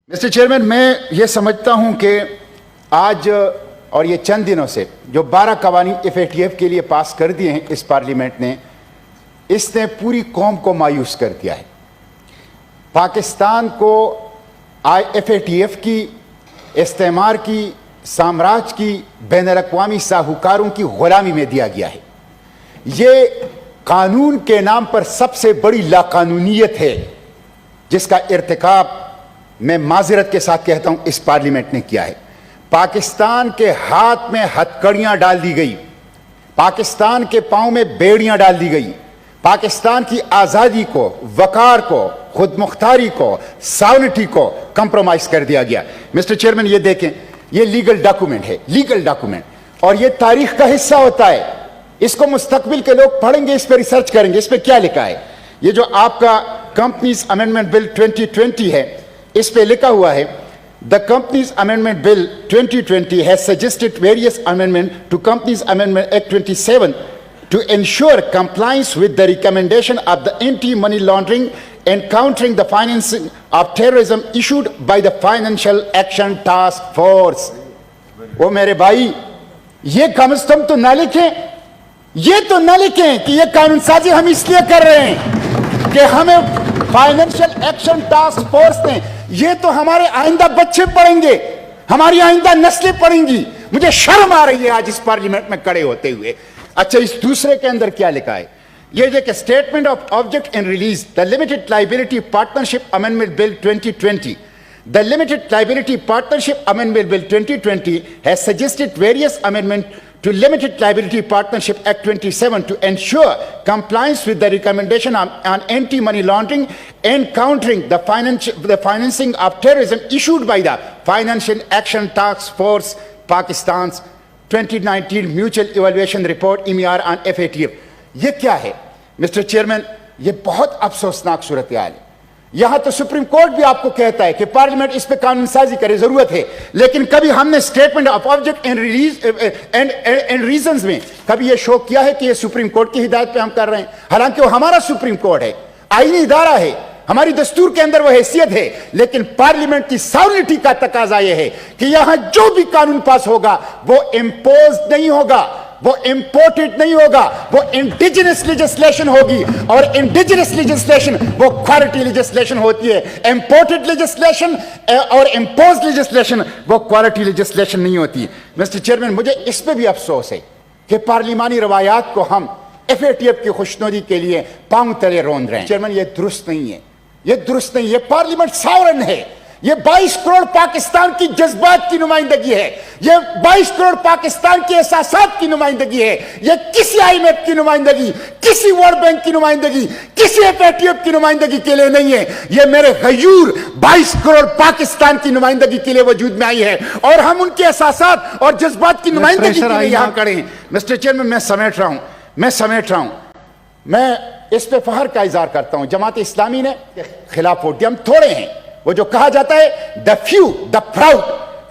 Mister chairman, मैं ये समझता हूं कि आज और ये चंद दिनों से जो 12 कवानीन FATF के लिए पास कर दिए हैं इस पार्लियामेंट ने, इसने पूरी कौम को मायूस कर दिया है। पाकिस्तान को FATF की, इस्तेमार की, साम्राज्य की, बैनुल-अक़वामी साहूकारों की गुलामी में दिया गया है। ये कानून के नाम पर सबसे बड़ी लाकानूनियत है जिसका इर्तिकाब मैं माजरत के साथ कहता हूं इस पार्लियामेंट ने किया है। पाकिस्तान के हाथ में हथकड़ियां डाल दी गई, पाकिस्तान के पांव में बेड़ियां डाल दी गई, पाकिस्तान की आज़ादी को, वकार को, खुद मुख्तारी को, सॉवरेनिटी को कंप्रोमाइज कर दिया गया। मिस्टर चेयरमैन, ये देखें, ये लीगल डॉक्यूमेंट है, लीगल डॉक्यूमेंट, और ये तारीख का हिस्सा होता है। इसको मुस्तकबिल के लोग पढ़ेंगे, इस पर रिसर्च करेंगे, इस पर क्या लिखा है। ये जो आपका कंपनीज अमेंडमेंट बिल 2020 है, इस पे लिखा हुआ है, the companies amendment bill 2020 has suggested various amendment to companies amendment act 27 to ensure compliance with the recommendation of the anti-money laundering and countering the financing of terrorism issued by the Financial Action Task Force। ओ मेरे भाई, ये कम से कम तो ना लिखें, ये तो ना लिखें कि ये कानून साजी हम इसलिए कर रहे हैं कि हमें फाइनेंशियल एक्शन टास्क फोर्स ने, ये तो हमारे आइंदा बच्चे पढ़ेंगे, हमारी आइंदा नस्लें पढ़ेंगी। मुझे शर्म आ रही है आज इस पार्लियामेंट में खड़े होते हुए। अच्छा, इस दूसरे के अंदर क्या लिखा है, ये देखिए, statement of object and release the limited liability partnership amendment bill 2020। The limited liability partnership amendment bill 2020 has suggested various amendment to Limited Liability Partnership Act 27 to ensure compliance with the recommendation on anti-money laundering and countering the financing of terrorism issued by the Financial Action Task Force Pakistan's 2019 Mutual Evaluation Report MER on FATF। ये क्या है mister chairman? ये बहुत अफसोसनाक सूरत हाल है। यहां तो supreme court भी आपको कहता है कि पार्लियामेंट इस पे कानून साजी करे, जरूरत है, लेकिन कभी हमने statement of object and release and reasons में कभी ये शो किया है कि ये सुप्रीम कोर्ट की हिदायत पे हम कर रहे हैं? हालांकि वो हमारा सुप्रीम कोर्ट है, आईनी इदारा है, हमारी दस्तूर के अंदर वो हैसियत है, लेकिन पार्लियामेंट की सॉवरेनिटी का तकाजा यह है कि यहां जो भी कानून पास होगा वो इम्पोज नहीं होगा, वो इंपोर्टेड नहीं होगा, वो इंडिजिनस लेजिस्लेशन होगी, और इंडिजिनस लेजिस्लेशन वो क्वालिटी लेजिस्लेशन होती है। इंपोर्टेड लेजिस्लेशन और इंपोज लेजिस्लेशन वो क्वालिटी लेजिस्लेशन नहीं होती। मिस्टर चेयरमैन, मुझे इस पे भी अफसोस है कि पार्लिमानी रवायात को हम FATF की खुशनुदी के लिए पांव तले रोंद रहे हैं। चेयरमैन, ये दुरुस्त नहीं है, ये दुरुस्त नहीं है। पार्लियामेंट सॉवरेन है, ये 22 करोड़ पाकिस्तान की जज्बात की नुमाइंदगी है, ये 22 करोड़ पाकिस्तान के एहसासात की नुमाइंदगी है। ये किसी IMF की नुमाइंदगी, किसी वर्ल्ड बैंक की नुमाइंदगी, किसी FATF की नुमाइंदगी के लिए नहीं है। ये मेरे गयूर 22 करोड़ पाकिस्तान की नुमाइंदगी के लिए वजूद में आई है, और हम उनके एहसासात और जज्बात की नुमाइंदगी के लिए यहां खड़े हैं। मिस्टर चेयरमैन, मैं समेट रहा हूं, मैं इस पे फखर का इजहार करता हूं। जमात इस्लामी ने खिलाफ वोट दिया, हम थोड़े हैं। वो जो कहा जाता है द फ्यू द प्राउड,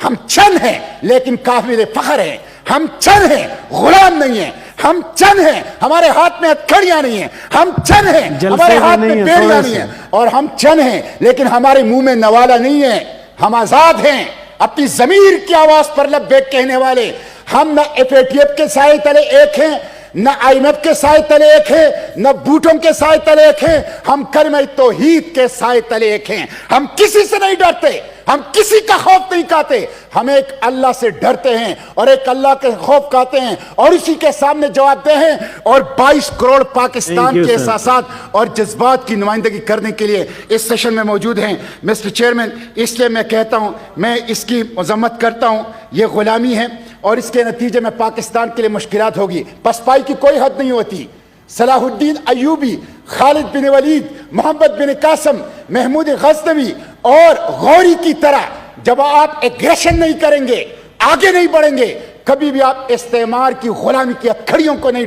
हम चंद हैं लेकिन काबिल फखर हैं। हम चंद हैं, गुलाम नहीं हैं। हम चंद हैं, हमारे हाथ में हथकड़ियां नहीं हैं। हम चंद हैं, हमारे हाथ में बेड़ियां नहीं हैं। और हम चंद हैं लेकिन हमारे मुंह में नवाला नहीं है। हम आजाद हैं, अपनी जमीर की आवाज पर लब्बैक कहने वाले। हम न FATF के साए तले एक हैं, न IMF के साए तले एक है, न बूटों के साए तले एक है। हम कलमे तौहीद के साए तले एक हैं। हम किसी से नहीं डरते, हम किसी का खौफ नहीं खाते। हम एक अल्लाह से डरते हैं और एक अल्लाह के खौफ खाते हैं, और इसी के सामने जवाब दे हैं। और 22 करोड़ पाकिस्तान के एहसासात और जज्बात की नुमाइंदगी करने के लिए इस सेशन में मौजूद हैं। मिस्टर चेयरमैन, इसलिए मैं कहता हूं, मैं इसकी मजम्मत करता हूं। ये गुलामी है और इसके नतीजे में पाकिस्तान के लिए मुश्किलात होगी। पसपाई की कोई हद नहीं होती। सलाहुद्दीन अयूबी, खालिद बिन वलीद, मोहम्मद बिन कासम, महमूद गजनवी और गौरी की तरह जब आप एग्रेशन नहीं करेंगे, आगे नहीं बढ़ेंगे, कभी भी आप इस्तेमार की गुलामी की हथकड़ियों को नहीं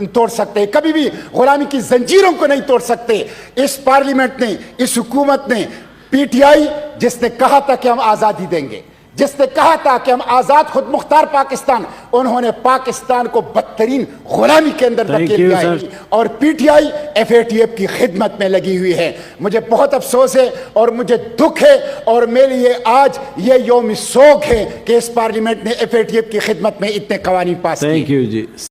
तोड़ सकते, कभी भी गुलामी की जंजीरों को नहीं तोड़ सकते। इस पार्लियामेंट ने, इस हुकूमत ने, PTI जिसने कहा था कि हम आजादी देंगे, جس نے کہا تھا کہ ہم آزاد خود مختار پاکستان، انہوں نے پاکستان کو بدترین غلامی کے اندر دھکیل دیا ہے اور P T I F A T F کی خدمت میں لگی ہوئی ہے. مجھے بہت افسوس ہے اور مجھے دکھ ہے اور میرے لیے آج یہ یوم سوگ ہے کہ اس پارلیمنٹ نے ایف اے ٹی ایف کی خدمت میں اتنے قوانین پاس کیے. Thank you G.